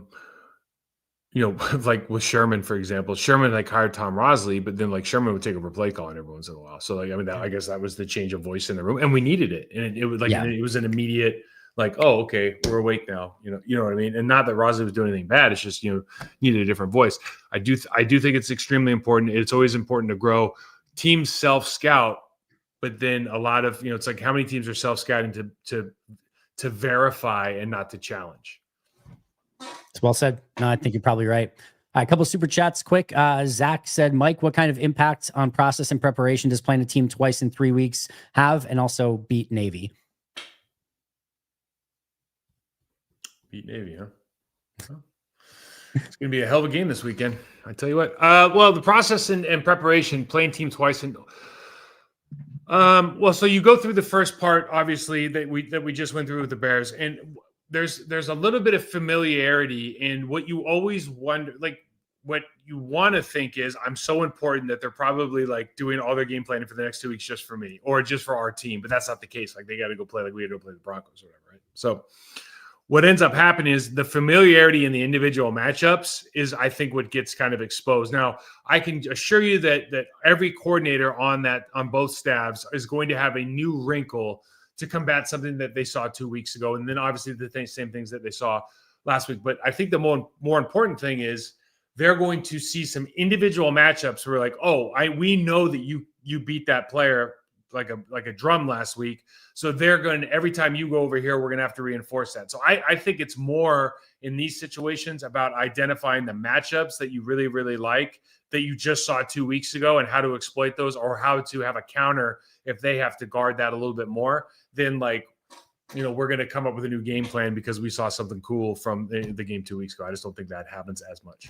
with Sherman, for example. Sherman like hired Tom Rosley, but then like Sherman would take over play calling every once in a while. So like, I guess that was the change of voice in the room, and we needed it. And it was like, it was an immediate like, oh, okay, we're awake now. You know what I mean? And not that Rosley was doing anything bad. It's just, needed a different voice. I do think it's extremely important. It's always important to grow. Teams self-scout. But then a lot of, it's like how many teams are self-scouting to verify and not to challenge. It's well said. No, I think you're probably right. All right, a couple of super chats quick. Zach said, Mike, what kind of impact on process and preparation does playing a team twice in 3 weeks have, and also beat Navy? Beat Navy, huh? It's going to be a hell of a game this weekend. I tell you what. Well, the process and preparation, playing team twice in so you go through the first part, obviously, that we just went through with the Bears, and there's a little bit of familiarity in what you always wonder, like what you want to think is, I'm so important that they're probably like doing all their game planning for the next 2 weeks just for me or just for our team, but that's not the case. Like they got to go play, like we had to go play the Broncos or whatever, right? So what ends up happening is the familiarity in the individual matchups is, I think, what gets kind of exposed. Now, I can assure you that every coordinator on both staffs is going to have a new wrinkle to combat something that they saw 2 weeks ago, and then obviously the same things that they saw last week. But I think the more important thing is they're going to see some individual matchups where like, oh, we know that you beat that player like a drum last week. So they're going to, every time you go over here, we're going to have to reinforce that. So I think it's more in these situations about identifying the matchups that you really, really like that you just saw 2 weeks ago and how to exploit those or how to have a counter if they have to guard that a little bit more than like, we're going to come up with a new game plan because we saw something cool from the game 2 weeks ago. I just don't think that happens as much.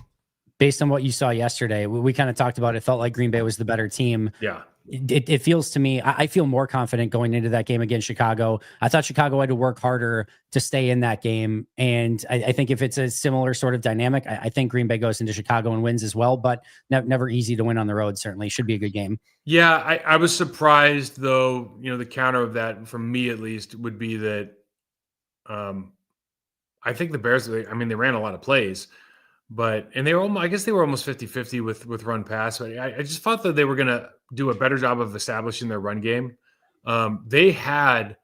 Based on what you saw yesterday, we kind of talked about it, felt like Green Bay was the better team. Yeah. It feels to me, I feel more confident going into that game against Chicago. I thought Chicago had to work harder to stay in that game. And I think if it's a similar sort of dynamic, I think Green Bay goes into Chicago and wins as well, but never easy to win on the road. Certainly should be a good game. Yeah. I was surprised though, the counter of that from me at least would be that I think the Bears, they ran a lot of plays. And they were almost, I guess they were almost 50-50 with run pass. But I just thought that they were going to do a better job of establishing their run game. They had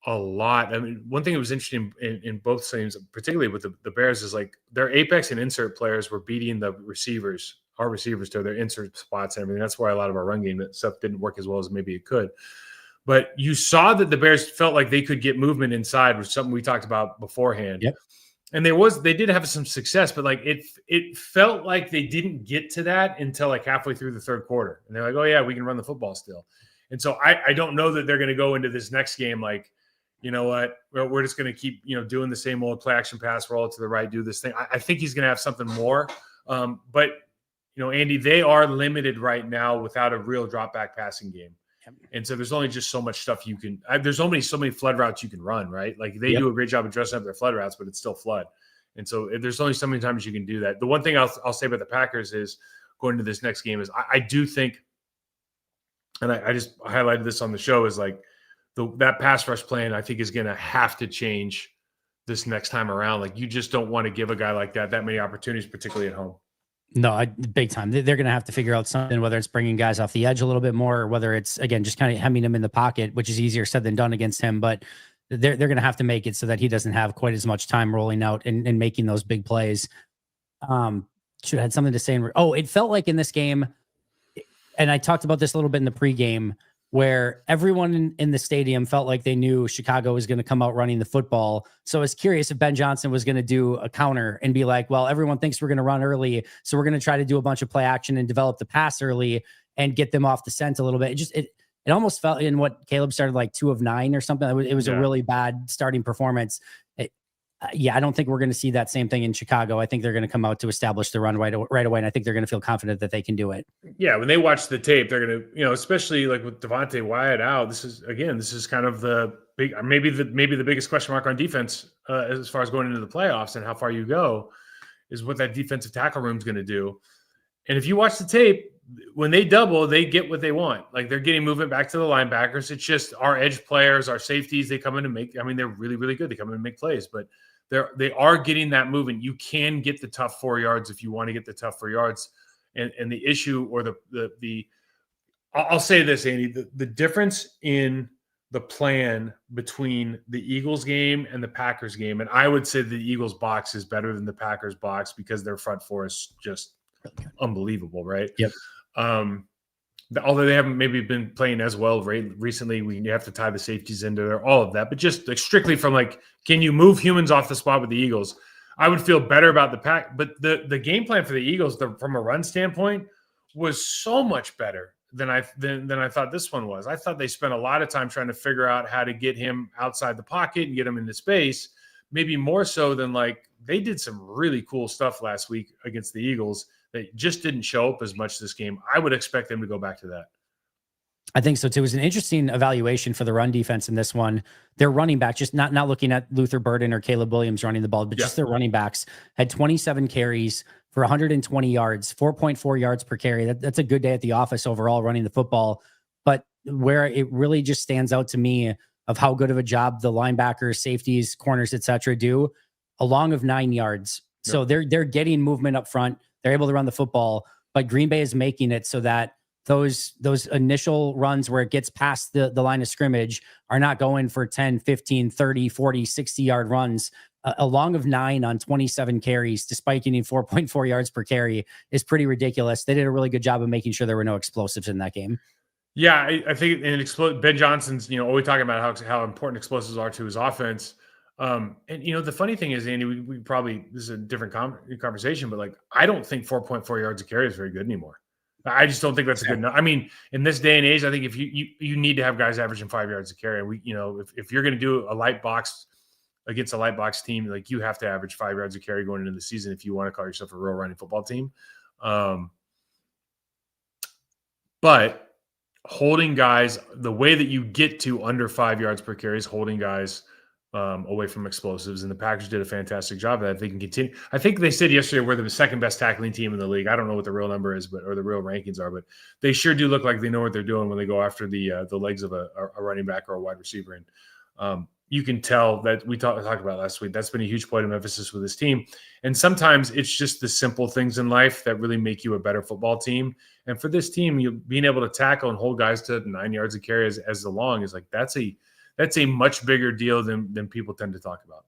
a lot. One thing that was interesting in both teams, particularly with the Bears, is like their apex and insert players were beating our receivers to their insert spots and everything. That's why a lot of our run game stuff didn't work as well as maybe it could. But you saw that the Bears felt like they could get movement inside, which is something we talked about beforehand. Yep. And they did have some success, but like it felt like they didn't get to that until like halfway through the third quarter. And they're like, oh yeah, we can run the football still. And so I don't know that they're going to go into this next game like, you know what, we're just going to keep, doing the same old play action pass, roll it to the right, do this thing. I think he's going to have something more. But Andy, they are limited right now without a real drop back passing game. And so there's only just so much stuff you can – there's only so many flood routes you can run, right? Like they do a great job of dressing up their flood routes, but it's still flood. And so there's only so many times you can do that. The one thing I'll say about the Packers is going into this next game is I do think – and I just highlighted this on the show is like that pass rush plan, I think, is going to have to change this next time around. Like, you just don't want to give a guy like that many opportunities, particularly at home. No, big time. They're going to have to figure out something, whether it's bringing guys off the edge a little bit more, or whether it's, again, just kind of hemming him in the pocket, which is easier said than done against him. But they're going to have to make it so that he doesn't have quite as much time rolling out and making those big plays. Should have had something to say. It felt like in this game, and I talked about this a little bit in the pregame, where everyone in the stadium felt like they knew Chicago was going to come out running the football. So I was curious if Ben Johnson was going to do a counter and be like, well, everyone thinks we're going to run early, so we're going to try to do a bunch of play action and develop the pass early and get them off the scent a little bit. It almost felt in what Caleb started like 2 of 9 or something. It was a really bad starting performance. I don't think we're going to see that same thing in Chicago. I think they're going to come out to establish the run right away, and I think they're going to feel confident that they can do it. Yeah, when they watch the tape, they're going to, especially like with Devontae Wyatt out, this is kind of the big, maybe the biggest question mark on defense as far as going into the playoffs and how far you go, is what that defensive tackle room is going to do. And if you watch the tape, when they double, they get what they want. Like, they're getting movement back to the linebackers. It's just our edge players, our safeties, they come in and make, they're really, really good. They come in and make plays, but they are getting that movement. You can get the tough 4 yards if you want to get the tough 4 yards. And the issue, or I'll say this, Andy, the difference in the plan between the Eagles game and the Packers game, and I would say the Eagles box is better than the Packers box because their front four is just unbelievable, right? Yep. Although they haven't maybe been playing as well recently, you have to tie the safeties into there, all of that. But just like strictly from like, can you move humans off the spot with the Eagles? I would feel better about the pack. But the game plan for the Eagles, from a run standpoint, was so much better than I thought this one was. I thought they spent a lot of time trying to figure out how to get him outside the pocket and get him into space, maybe more so than like they did some really cool stuff last week against the Eagles that just didn't show up as much this game. I would expect them to go back to that. I think so too. It was an interesting evaluation for the run defense in this one. Their running back, just not looking at Luther Burden or Caleb Williams running the ball, but just their running backs, had 27 carries for 120 yards, 4.4 yards per carry. That's a good day at the office overall running the football. But where it really just stands out to me of how good of a job the linebackers, safeties, corners, etc. do, a long of 9 yards. Yep. So they're getting movement up front. They're able to run the football, but Green Bay is making it so that those initial runs where it gets past the line of scrimmage are not going for 10, 15, 30, 40, 60-yard runs. A long of 9 on 27 carries, despite getting 4.4 yards per carry, is pretty ridiculous. They did a really good job of making sure there were no explosives in that game. Yeah, I think Ben Johnson's, always talking about how important explosives are to his offense. And the funny thing is, Andy, we probably, this is a different conversation, but like, I don't think 4.4 yards a carry is very good anymore. I just don't think that's a good enough. In this day and age, I think if you need to have guys averaging 5 yards a carry. If you're going to do a light box against a light box team, like, you have to average 5 yards a carry going into the season if you want to call yourself a real running football team. But holding guys, the way that you get to under 5 yards per carry is holding guys away from explosives, and the Packers did a fantastic job of that. They can continue. I think they said yesterday we're the second best tackling team in the league. I don't know what the real number is, or the real rankings are, but they sure do look like they know what they're doing when they go after the legs of a running back or a wide receiver. And you can tell that we talked about last week. That's been a huge point of emphasis with this team. And sometimes it's just the simple things in life that really make you a better football team. And for this team, being able to tackle and hold guys to 9 yards a carry as the long is like, that's a much bigger deal than people tend to talk about.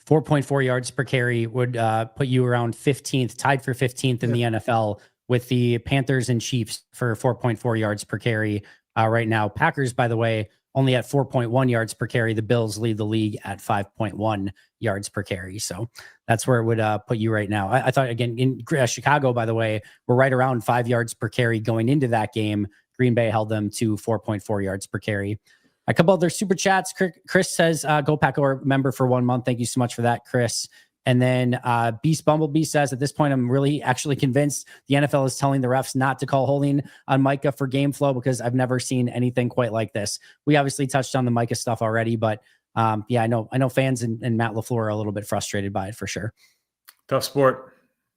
4.4 yards per carry would put you around 15th, tied for 15th in the NFL with the Panthers and Chiefs for 4.4 yards per carry right now. Packers, by the way, only at 4.1 yards per carry. The Bills lead the league at 5.1 yards per carry. So that's where it would put you right now. I thought, again, in Chicago, by the way, we're right around 5 yards per carry going into that game. Green Bay held them to 4.4 yards per carry. A couple other super chats. Chris says, go Pack or member for 1 month. Thank you so much for that, Chris. And then Beast Bumblebee says, at this point, I'm really actually convinced the NFL is telling the refs not to call holding on Micah for game flow because I've never seen anything quite like this. We obviously touched on the Micah stuff already, but I know fans and Matt LaFleur are a little bit frustrated by it for sure. Tough sport.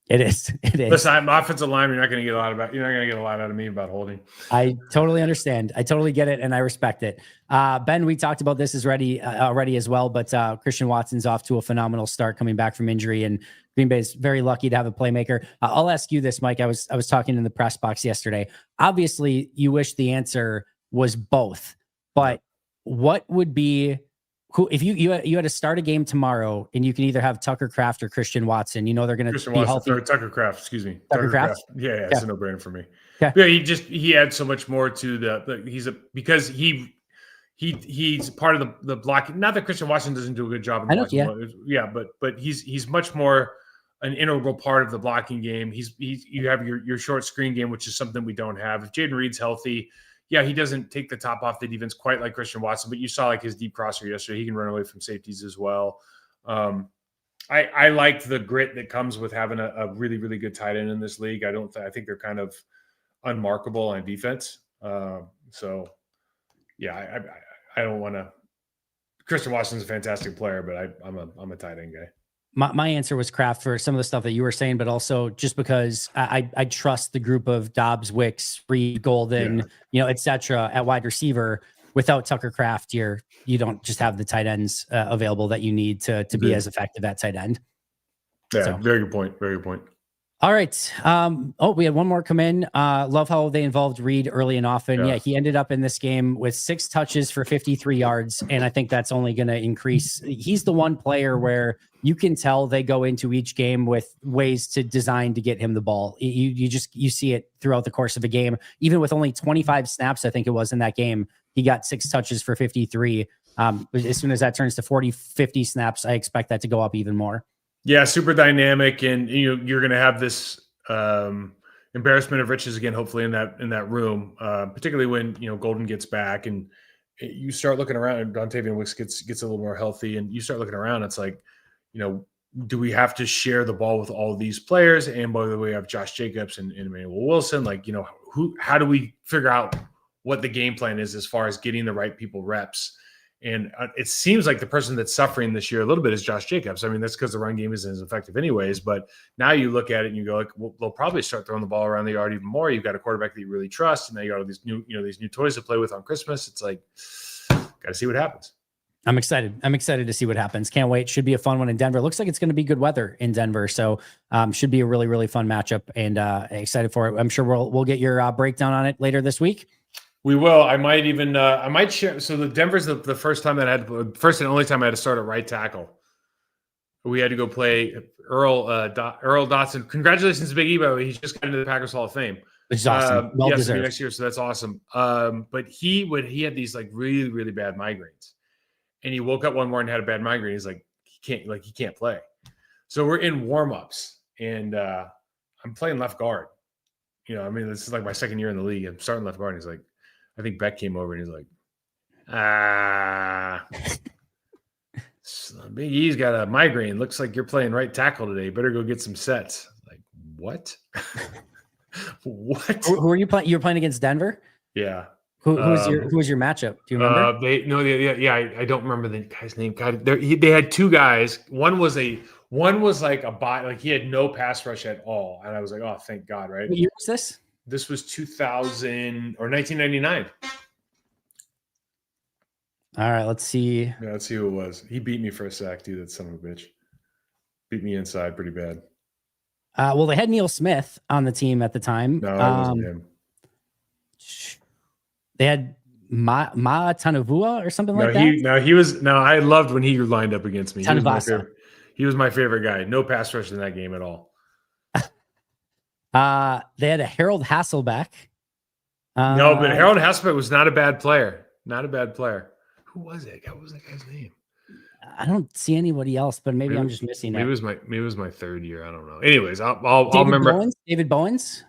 It is. It is. Listen, I'm offensive line. You're not going to get a lot out of me about holding. I totally understand. I totally get it, and I respect it. Ben, we talked about this already as well, but Christian Watson's off to a phenomenal start coming back from injury, and Green Bay is very lucky to have a playmaker. I'll ask you this, Mike. I was talking in the press box yesterday. Obviously, you wish the answer was both, but what would be who if you had to start a game tomorrow and you can either have Tucker Kraft or Christian Watson? You know they're going to be healthy. Tucker Kraft, excuse me. Tucker Kraft? Yeah, it's a no-brainer for me. Okay. Yeah, he adds so much more to because he's part of the blocking. Not that Christian Watson doesn't do a good job in blocking. Yeah, but he's much more an integral part of the blocking game. You have your short screen game, which is something we don't have. If Jaden Reed's healthy, yeah, he doesn't take the top off the defense quite like Christian Watson, but you saw like his deep crosser yesterday. He can run away from safeties as well. I liked the grit that comes with having a really, really good tight end in this league. I think they're kind of unmarkable on defense. So yeah, I don't want to. Christian Watson's a fantastic player, but I'm a tight end guy. My answer was Kraft for some of the stuff that you were saying, but also just because I trust the group of Dobbs, Wicks, Reed, Golden, et cetera, at wide receiver. Without Tucker Kraft, you don't just have the tight ends available that you need to be as effective at tight end. Yeah, very good point. Very good point. All right. We had one more come in. Love how they involved Reed early and often. Yeah, he ended up in this game with 6 touches for 53 yards, and I think that's only going to increase. He's the one player where you can tell they go into each game with ways to design to get him the ball. You see it throughout the course of a game. Even with only 25 snaps, I think it was in that game, he got 6 touches for 53. As soon as that turns to 40, 50 snaps, I expect that to go up even more. Yeah, super dynamic, and you're going to have this embarrassment of riches again, hopefully in that room, particularly when Golden gets back and you start looking around and Dontavian Wicks gets a little more healthy, and you start looking around. It's like, do we have to share the ball with all of these players? And by the way, we have Josh Jacobs and Emmanuel Wilson. Like, how do we figure out what the game plan is as far as getting the right people reps? And it seems like the person that's suffering this year a little bit is Josh Jacobs. I mean, that's because the run game isn't as effective anyways. But now you look at it and you go, like, well, they'll probably start throwing the ball around the yard even more. You've got a quarterback that you really trust, and now you got all these new toys to play with on Christmas. It's like, got to see what happens. I'm excited. I'm excited to see what happens. Can't wait. Should be a fun one in Denver. Looks like it's going to be good weather in Denver. So should be a really, really fun matchup, and excited for it. I'm sure we'll get your breakdown on it later this week. We will. I might even share. So the Denver's the first and only time I had to start at right tackle. We had to go play Earl Dotson. Congratulations to Big E, by the way. He's just got into the Packers Hall of Fame. Which is awesome. Well deserved. Next year, so that's awesome. But he had these like really, really bad migraines. And he woke up one morning and had a bad migraine. He's like, he can't play. So we're in warm-ups, and I'm playing left guard. This is like my second year in the league. I'm starting left guard. And he's like, I think Beck came over and he's like, Big E's got a migraine. Looks like you're playing right tackle today. Better go get some sets. Like, what? What? Who are you playing? You were playing against Denver? Yeah. Who was your matchup? Do you remember? I don't remember the guy's name. God, they had 2 guys. One was like a bot, like he had no pass rush at all, and I was like, oh, thank God, right? What year was this? This was 2000 or 1999. All right, let's see. Yeah, let's see who it was. He beat me for a sack, too. That son of a bitch. Beat me inside pretty bad. Well, they had Neil Smith on the team at the time. No, it wasn't him. They had Ma Tanavua or something like that. I loved when he lined up against me. He was my favorite guy. No pass rush in that game at all. They had a Harold Hasselbeck. No, but Harold Hasselbeck was not a bad player. Not a bad player. Who was it? What was that guy's name? I don't see anybody else, but maybe I'm just missing it. Maybe it was my third year. I don't know. Anyways, I'll remember. David Bowens?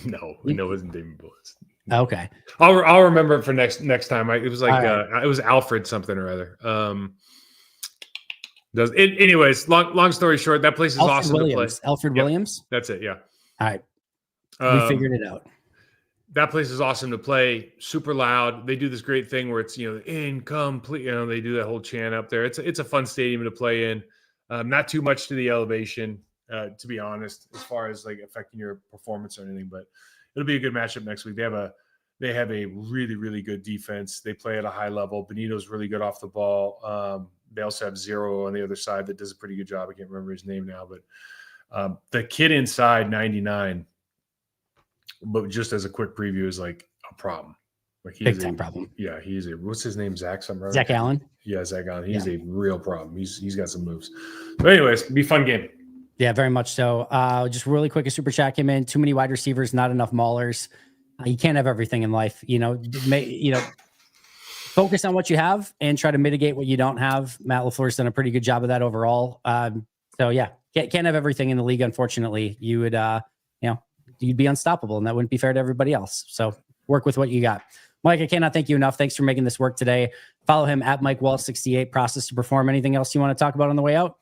No, it wasn't David Bowens. Okay. I'll remember it for next time. It was like it was Alfred something or other. Anyways, long story short, that place is awesome to play. Alfred Williams? That's it, yeah. All right. We figured it out. That place is awesome to play. Super loud. They do this great thing where it's incomplete. They do that whole chant up there. It's a fun stadium to play in. Not too much to the elevation. to be honest, as far as like affecting your performance or anything. But it'll be a good matchup next week. They have a really, really good defense. They play at a high level. Benito's really good off the ball. They also have Zero on the other side that does a pretty good job. I can't remember his name now, but the kid inside 99, but just as a quick preview, is like a problem. Like Big time problem. Yeah, he's a, what's his name? Zach something. Zach Allen. Yeah, Zach Allen. He's a real problem. He's got some moves. But anyways, be a fun game. Yeah, very much so. Just really quick, a super chat came in. Too many wide receivers, not enough maulers. You can't have everything in life. Focus on what you have and try to mitigate what you don't have. Matt LaFleur's done a pretty good job of that overall. So yeah, can't have everything in the league. Unfortunately, you would, you'd be unstoppable, and that wouldn't be fair to everybody else. So work with what you got. Mike, I cannot thank you enough. Thanks for making this work today. Follow him at Mike Wahle 68. Process to Perform. Anything else you want to talk about on the way out?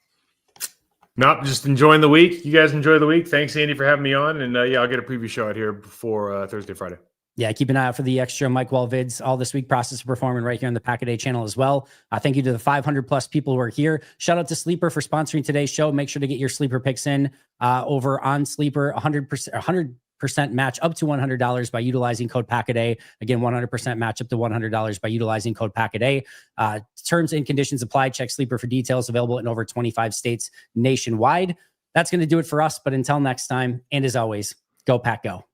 Nope, just enjoying the week. You guys enjoy the week. Thanks, Andy, for having me on. And I'll get a preview show out here before Thursday, Friday. Yeah, keep an eye out for the extra Mike Wahle vids all this week. Process to Perform, and right here on the Pack a Day channel as well. Thank you to the 500 plus people who are here. Shout out to Sleeper for sponsoring today's show. Make sure to get your Sleeper picks in over on Sleeper. 100% match up to $100 by utilizing code PACKADAY. Again, 100% match up to $100 by utilizing code PACKADAY. Terms and conditions apply. Check Sleeper for details. Available in over 25 states nationwide. That's going to do it for us. But until next time, and as always, go Pack Go.